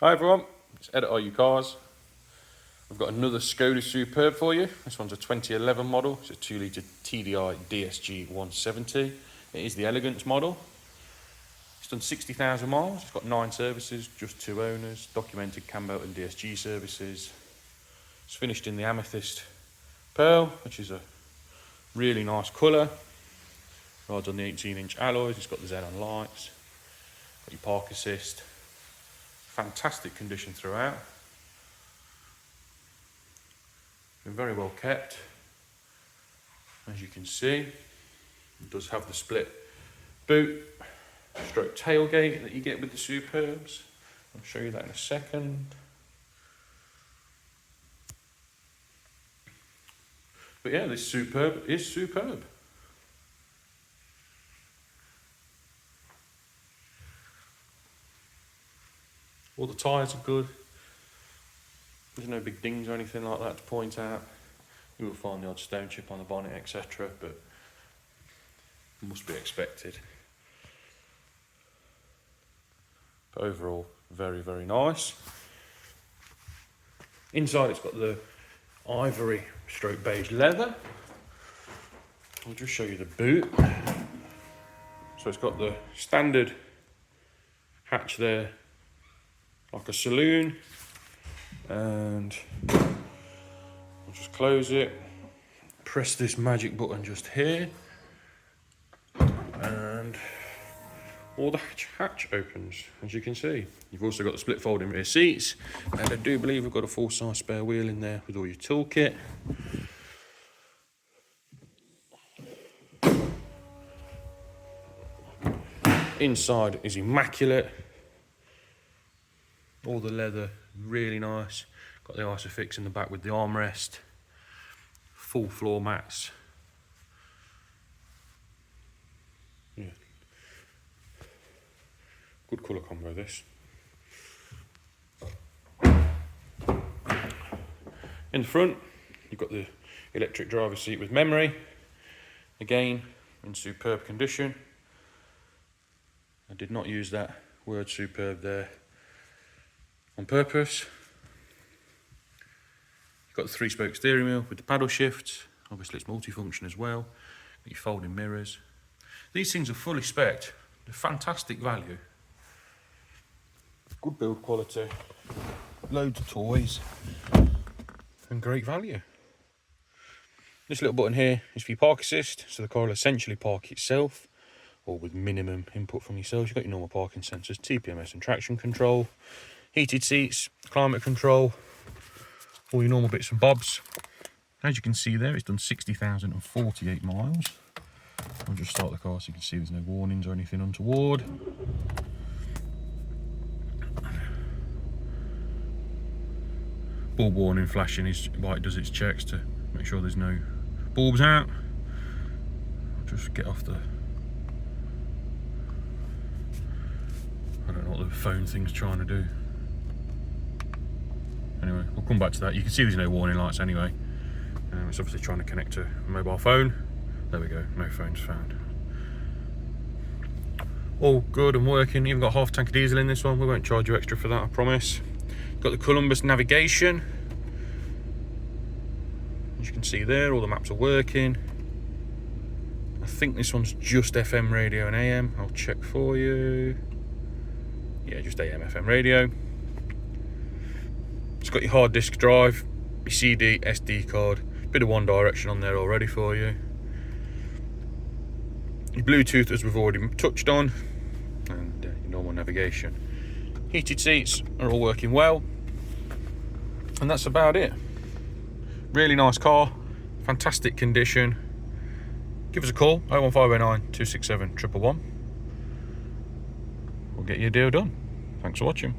Hi everyone, it's Ed at Are You Cars. I've got another Skoda Superb for you. This one's a 2011 model. It's a 2 litre TDI DSG 170. It is the Elegance model. It's done 60,000 miles. It's got 9 services, just 2 owners, documented cam belt and DSG services. It's finished in the amethyst pearl, which is a really nice colour. Rides on the 18-inch alloys. It's got the Z-on lights. Got your park assist. Fantastic condition throughout. Been very well kept. As you can see, it does have the split boot stroke tailgate that you get with the Superbs. I'll show you that in a second. But yeah, this Superb is superb. All the tyres are good. There's no big dings or anything like that to point out. You will find the odd stone chip on the bonnet, etc., but it must be expected. But overall, very, very nice. Inside it's got the ivory stroke beige leather. I'll just show you the boot. So it's got the standard hatch there, like a saloon, and I'll just close it, press this magic button just here, and all the hatch opens, as you can see. You've also got the split folding rear seats, and I do believe we've got a full-size spare wheel in there with all your toolkit. Inside is immaculate. All the leather, really nice. Got the Isofix in the back with the armrest. Full floor mats. Yeah. Good colour combo this. In the front, you've got the electric driver's seat with memory. Again, in superb condition. I did not use that word superb there on purpose. You've got the 3-spoke steering wheel with the paddle shifts. Obviously it's multifunction as well. Got your folding mirrors. These things are fully spec'd. They're fantastic value. Good build quality. Loads of toys. And great value. This little button here is for your park assist. So the car will essentially park itself, or with minimum input from yourself. You've got your normal parking sensors, TPMS and traction control. Heated seats, climate control, all your normal bits and bobs. As you can see there, it's done 60,048 miles. I'll just start the car so you can see there's no warnings or anything untoward. Bulb warning flashing is while it does its checks to make sure there's no bulbs out. I'll just get off the... I don't know what the phone thing's trying to do. Anyway, we'll come back to that. You can see there's no warning lights anyway. It's obviously trying to connect to a mobile phone. There we go, no phones found. All good and working. Even got half tank of diesel in this one. We won't charge you extra for that, I promise. Got the Columbus navigation. As you can see there, all the maps are working. I think this one's just FM radio and AM. I'll check for you. Yeah, just AM, FM radio. It's got your hard disk drive, your CD, SD card, bit of One Direction on there already for you. Your Bluetooth, as we've already touched on, and your normal navigation. Heated seats are all working well, and that's about it. Really nice car, fantastic condition. Give us a call, 01509 267 111. We'll get you a deal done. Thanks for watching.